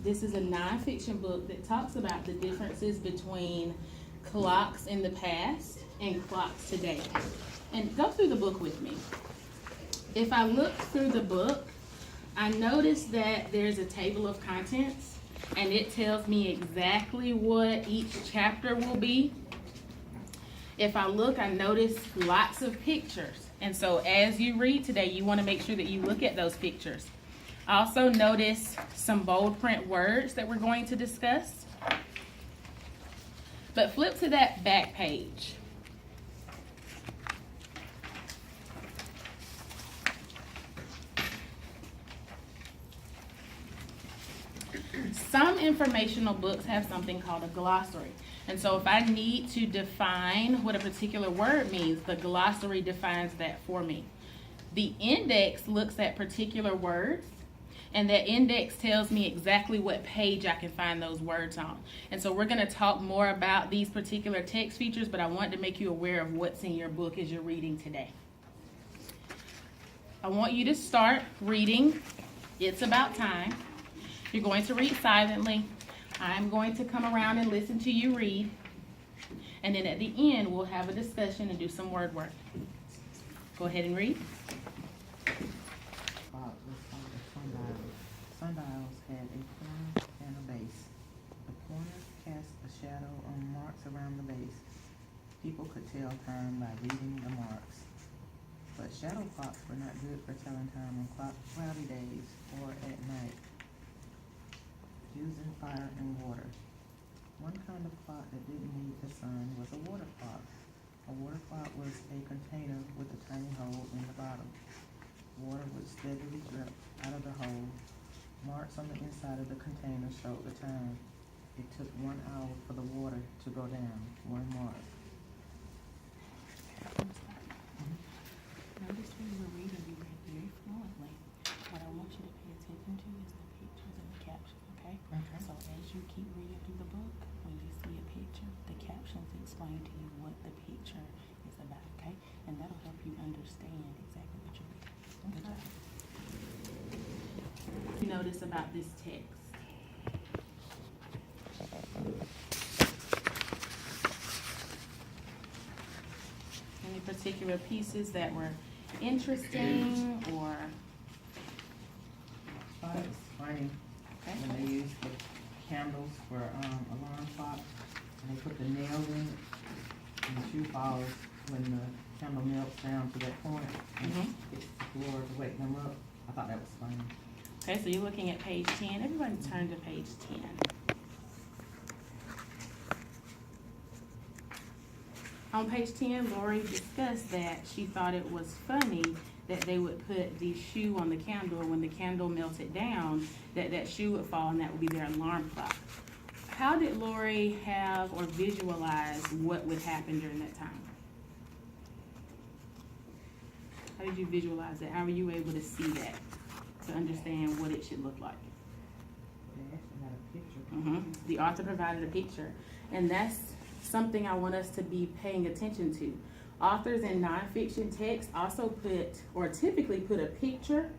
This is a nonfiction book that talks about the differences between clocks in the past and clocks today. And go through the book with me. If I look through the book, I notice that there's a table of contents, and it tells me exactly what each chapter will be. If I look, I notice lots of pictures. And so as you read today, you want to make sure that you look at those pictures. I also notice some bold print words that we're going to discuss. But flip to that back page. Some informational books have something called a glossary. And so if I need to define what a particular word means, the glossary defines that for me. The index looks at particular words, and that index tells me exactly what page I can find those words on. And so we're going to talk more about these particular text features, but I want to make you aware of what's in your book as you're reading today. I want you to start reading It's About Time. You're going to read silently. I'm going to come around and listen to you read. And then at the end, we'll have a discussion and do some word work. Go ahead and read. Sundials had a corner and a base. The corner cast a shadow on marks around the base. People could tell time by reading the marks. But shadow clocks were not good for telling time on cloudy days or at night. Using fire and water. One kind of clock that didn't need the sun was a water clock. A water clock was a container with a tiny hole in the bottom. Water would steadily drip out of the hole. Marks on the inside of the container showed the time. It took 1 hour for the water to go down, 1 mark. Notice when you were reading, you read very fluently. What I want you to pay attention to is the pictures and the captions, okay? So as you keep reading through the book, when you see a picture, the captions explain to you what the picture is about, okay? And that'll help you understand exactly what you're reading. Good job. You notice about this text. Any particular pieces that were interesting or? I thought it was funny when they used the candles for alarm clock, and they put the nail in it, and the shoe falls when the candle melts down to that point, and hits the floor to wake them up. I thought that was funny. Okay, so you're looking at page 10. Everybody turn to page 10. On page 10, Lori discussed that she thought it was funny that they would put the shoe on the candle. When the candle melted down, that shoe would fall and that would be their alarm clock. How did Lori have or visualize what would happen during that time? How did you visualize it? How were you able to see that, to understand what it should look like? They actually had a picture. The author provided a picture, and that's something I want us to be paying attention to. Authors in nonfiction text also put, or typically put, a picture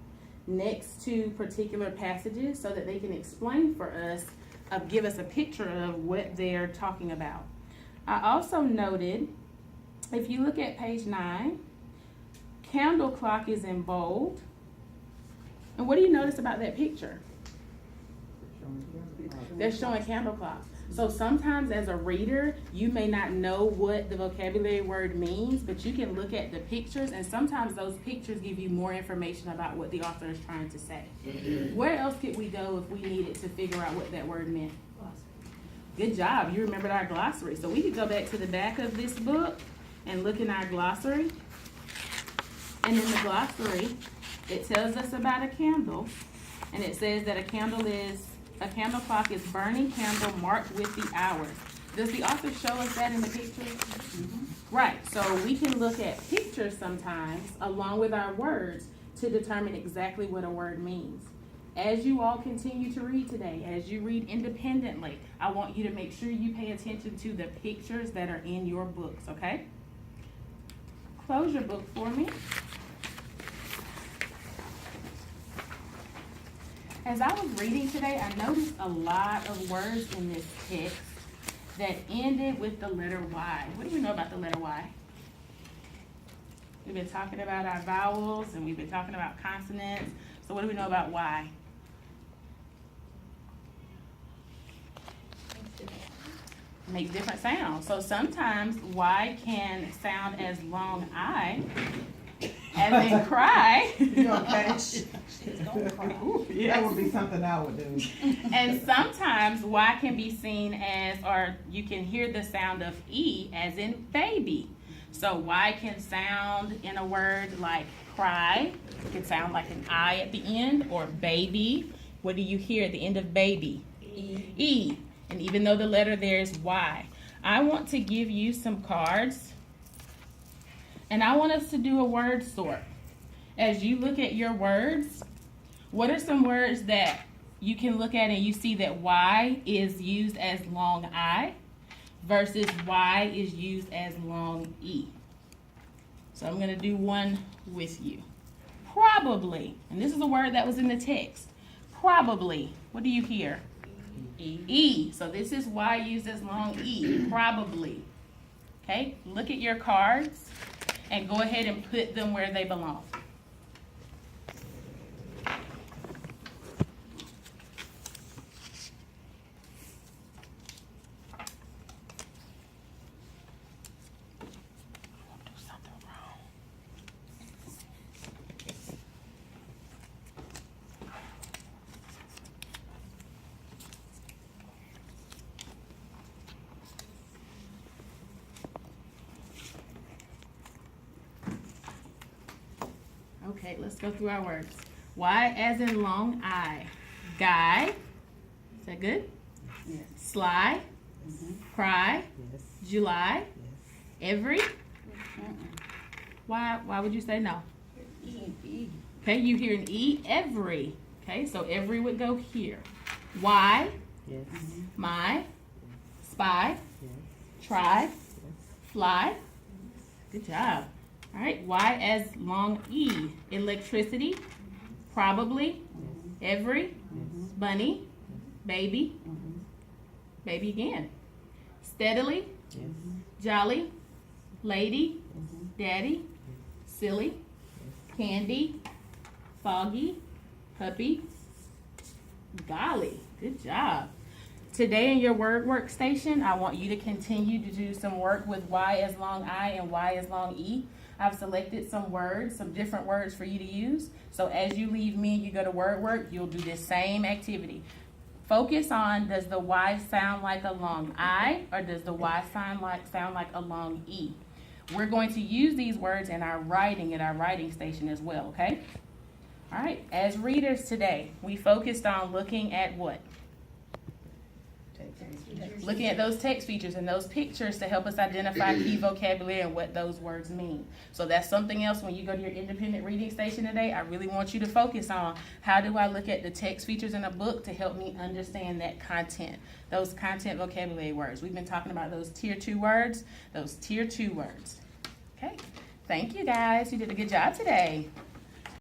next to particular passages so that they can explain for us, give us a picture of what they're talking about. I also noted, if you look at page 9, candle clock is in bold. And what do you notice about that picture? They're showing candle clocks. So sometimes as a reader, you may not know what the vocabulary word means, but you can look at the pictures, and sometimes those pictures give you more information about what the author is trying to say. Where else could we go if we needed to figure out what that word meant? Good job. You remembered our glossary. So we could go back to the back of this book and look in our glossary. And in the glossary, it tells us about a candle, and it says that a candle clock is burning candle marked with the hours. Does the author show us that in the pictures? Right, so we can look at pictures sometimes along with our words to determine exactly what a word means. As you all continue to read today, as you read independently, I want you to make sure you pay attention to the pictures that are in your books, okay? Close your book for me. As I was reading today, I noticed a lot of words in this text that ended with the letter Y. What do we know about the letter Y? We've been talking about our vowels and we've been talking about consonants. So what do we know about Y? Make different sounds. So sometimes Y can sound as long I, as in cry. You okay? Ooh, yes. That would be something I would do. And sometimes Y can be seen as, or you can hear the sound of E as in baby. So Y can sound in a word like cry. It can sound like an I at the end, or baby. What do you hear at the end of baby? E. And even though the letter there is Y. I want to give you some cards. And I want us to do a word sort. As you look at your words, what are some words that you can look at and you see that Y is used as long I versus Y is used as long E? So I'm going to do one with you. Probably, and this is a word that was in the text. Probably, what do you hear? E. So this is Y used as long E. Probably. Okay, look at your cards and go ahead and put them where they belong. Okay, let's go through our words. Y as in long I. Guy. Is that good? Yes. Sly. Cry. Yes. July. Yes. Every. Why would you say no? E. Okay, you hear an E. Every. Okay, so every would go here. Y. Yes. My. Spy. Yes. Try. Yes. Fly. Good job. All right, Y as long E. Electricity. Probably. Every. Bunny. Baby. Baby again. Steadily. Yes. Jolly. Lady. Daddy. Silly. Candy. Foggy. Puppy. Golly. Good job. Today in your word workstation, I want you to continue to do some work with Y as long I and Y as long E. I've selected some words, some different words for you to use. So as you leave me and you go to word work, you'll do this same activity. Focus on, does the Y sound like a long I or does the Y sound like a long E? We're going to use these words in our writing at our writing station as well, okay? All right, as readers today, we focused on looking at what? Looking at those text features and those pictures to help us identify key vocabulary and what those words mean. So that's something else when you go to your independent reading station today, I really want you to focus on how do I look at the text features in a book to help me understand that content, those content vocabulary words. We've been talking about those tier 2 words, Okay, thank you guys. You did a good job today.